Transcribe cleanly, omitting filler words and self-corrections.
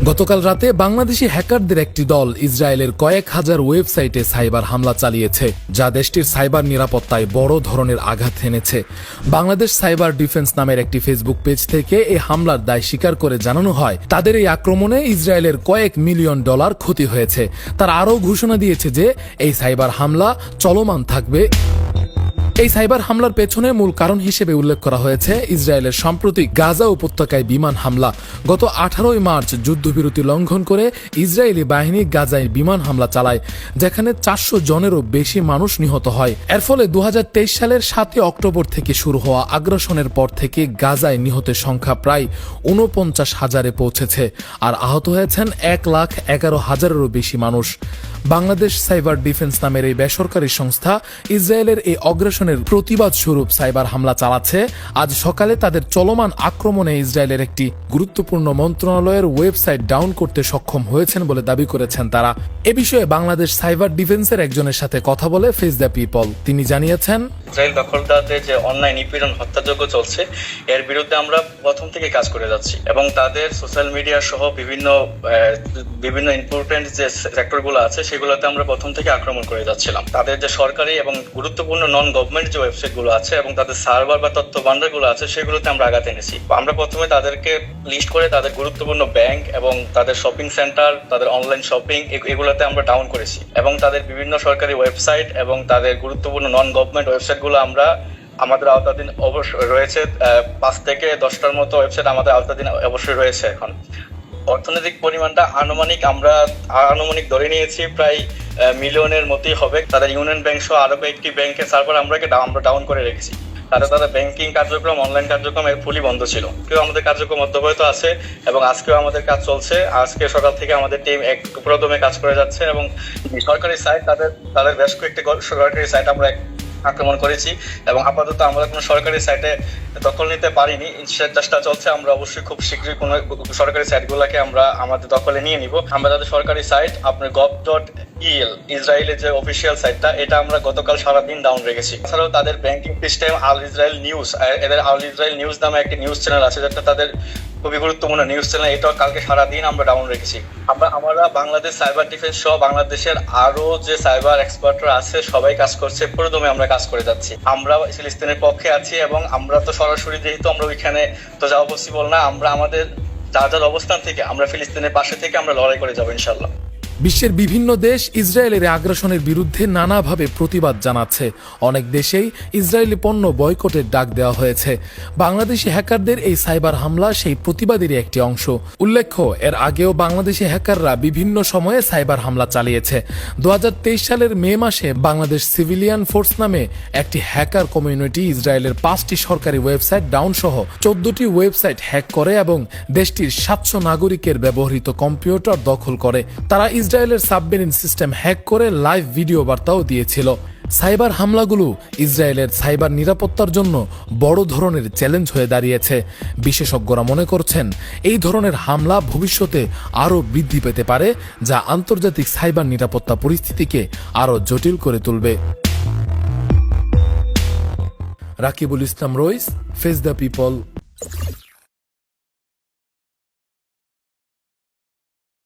গতকাল রাতে বাংলাদেশি হ্যাকারদের একটি দল ইসরায়েলের কয়েক হাজার ওয়েবসাইটে সাইবার হামলা চালিয়েছে, যা দেশটির সাইবার নিরাপত্তায় বড় ধরনের আঘাত এনেছে। বাংলাদেশ সাইবার ডিফেন্স নামের একটি ফেসবুক পেজ থেকে এই হামলার দায় স্বীকার করে জানানো হয়, তাদের এই আক্রমণে ইসরায়েলের কয়েক মিলিয়ন ডলার ক্ষতি হয়েছে। তারা আরও ঘোষণা দিয়েছে যে এই সাইবার হামলা চলমান থাকবে। এই সাইবার হামলার পেছনে মূল কারণ হিসেবে উল্লেখ করা হয়েছে ইসরায়েলের সাম্প্রতিক গাজা উপত্যকায় বিমান হামলা। গত 18 মার্চ যুদ্ধবিরতি লঙ্ঘন করে ইসরায়েলি বাহিনী গাজায় বিমান হামলা চালায়, যেখানে 400 জনেরও বেশি মানুষ নিহত হয়। এর ফলে 2023 সালের 7 অক্টোবর থেকে শুরু হওয়া আগ্রাসনের পর থেকে গাজায় নিহতের সংখ্যা প্রায় 49,000-এ পৌঁছেছে, আর আহত হয়েছেন 1,11,000-এরও বেশি মানুষ। বাংলাদেশ সাইবার ডিফেন্স নামের এই বেসরকারি সংস্থা ইসরায়েলের এই অগ্রাসনের প্রতিবাদ স্বরূপ সাইবার হামলা চালাচ্ছে। আজ সকালে তাদের চলমান আক্রমণে ইসরায়েলের একটি গুরুত্বপূর্ণ মন্ত্রণালয়ের ওয়েবসাইট ডাউন করতে সক্ষম হয়েছেন বলে দাবি করেছেন তারা। এ বিষয়ে বাংলাদেশ সাইবার ডিফেন্সের একজনের সাথে কথা বলে ফেস দ্য পিপল তিনি জানিয়েছেন, ইসরায়েল দখলদারদের যে অনলাইন নিপীড়ন হত্যাযজ্ঞ চলছে, এর বিরুদ্ধে আমরা প্রথম থেকে কাজ করে যাচ্ছি এবং তাদের সোশ্যাল মিডিয়া সহ বিভিন্ন ইম্পর্টেন্ট যে সেক্টরগুলো আছে সেগুলোতে আমরা প্রথম থেকে আক্রমণ করে যাচ্ছিলাম। তাদের যে সরকারি এবং গুরুত্বপূর্ণ নন গভর্নমেন্ট যে ওয়েবসাইটগুলো আছে এবং তাদের সার্ভার বা তথ্য ভান্ডারগুলো আছে সেগুলোতে আমরা আঘাত এনেছি। আমরা প্রথমে তাদেরকে লিস্ট করে তাদের গুরুত্বপূর্ণ ব্যাংক এবং তাদের শপিং সেন্টার, তাদের অনলাইন শপিং এগুলোতে আমরা ডাউন করেছি এবং তাদের বিভিন্ন সরকারি ওয়েবসাইট এবং তাদের গুরুত্বপূর্ণ নন গভর্নমেন্ট ওয়েবসাইটগুলো আমরা আমাদের আওতাধীন অবশ্যই রয়েছে। 5 থেকে 10টার মতো ওয়েবসাইট আমাদের আওতাধীন অবশ্যই রয়েছে। এখন অর্থনৈতিক পরিমাণটা আনুমানিক ধরে নিয়েছি প্রায় মিলিয়নের মতোই হবে। তাদের ইউনিয়ন ব্যাংক সহ আরো কয়েকটি ব্যাংকের সার্ভার আমরা ডাউন করে রেখেছি। তাদের ব্যাংকিং কার্যক্রম, অনলাইন কার্যক্রম ফুলি বন্ধ ছিল। কেউ আমাদের কার্যক্রম অব্যাহত আছে এবং আজকেও আমাদের কাজ চলছে। আজকে সকাল থেকে আমাদের টিম এক প্রদমে কাজ করে যাচ্ছে এবং সরকারি সাইট তাদের বেশ কয়েকটি সরকারি সাইট আমরা আক্রমণ করেছি এবং আপাতত আমরা কোনো সরকারি সাইটে দখল নিতে পারিনি। চেষ্টা চলছে, আমরা অবশ্যই খুব শীঘ্রই কোনো সরকারি সাইটগুলোকে আমরা আমাদের দখলে নিয়ে নিব। আমরা তাদের সরকারি সাইট আপনার gov.el ইসরায়েলের যে অফিসিয়াল সাইটটা, এটা আমরা গতকাল সারাদিন ডাউন রেখেছি। এছাড়াও তাদের ব্যাংকিং সিস্টেম আল ইসরায়েল নিউজ, এদের আল ইসরায়েল নিউজ নামে একটি নিউজ চ্যানেল আছে, যেটা তাদের খুবই গুরুত্বপূর্ণ নিউজ চ্যানেল, এটাও কালকে সারাদিন আমরা ডাউন রেখেছি। আমরা বাংলাদেশ সাইবার ডিফেন্স সহ বাংলাদেশের আরো যে সাইবার এক্সপার্টরা আছে সবাই কাজ করছে, পুরোদমে আমরা কাজ করে যাচ্ছি। আমরা ফিলিস্তিনের পক্ষে আছি এবং আমরা তো সরাসরি যেহেতু আমরা ওইখানে তো যাওয়া পসিবল না, আমরা আমাদের যার অবস্থান থেকে আমরা ফিলিস্তিনের পাশে থেকে আমরা লড়াই করে যাবো ইনশাল্লাহ। বিশ্বের বিভিন্ন দেশ ইসরায়েলের আগ্রাসনের বিরুদ্ধে নানাভাবে প্রতিবাদ জানাচ্ছে। অনেক দেশেই ইসরায়েলি পণ্য বয়কটের ডাক দেওয়া হয়েছে। বাংলাদেশি হ্যাকারদের এই সাইবার হামলা সেই প্রতিবাদেরই একটি অংশ। উল্লেখ্য, এর আগেও বাংলাদেশি হ্যাকাররা বিভিন্ন সময়ে সাইবার হামলা চালিয়েছে। 2023 সালের মে মাসে বাংলাদেশ সিভিলিয়ান ফোর্স নামে একটি হ্যাকার কমিউনিটি ইসরায়েলের 5টি সরকারি ওয়েবসাইট ডাউন সহ 14টি ওয়েবসাইট হ্যাক করে এবং দেশটির 700 নাগরিকের ব্যবহৃত কম্পিউটার দখল করে। তারা ইসরায়েলের সাবমেরিন সিস্টেম হ্যাক করে লাইভ ভিডিও বার্তাও দিয়েছিল। সাইবার হামলাগুলো ইসরায়েলের সাইবার নিরাপত্তার জন্য বড় ধরনের চ্যালেঞ্জ হয়ে দাঁড়িয়েছে। বিশেষজ্ঞরা মনে করছেন এই ধরনের হামলা ভবিষ্যতে আরও বৃদ্ধি পেতে পারে, যা আন্তর্জাতিক সাইবার নিরাপত্তা পরিস্থিতিকে আরও জটিল করে তুলবে। রাকিবুল ইসলাম রইস, ফেস দ্য পিপল।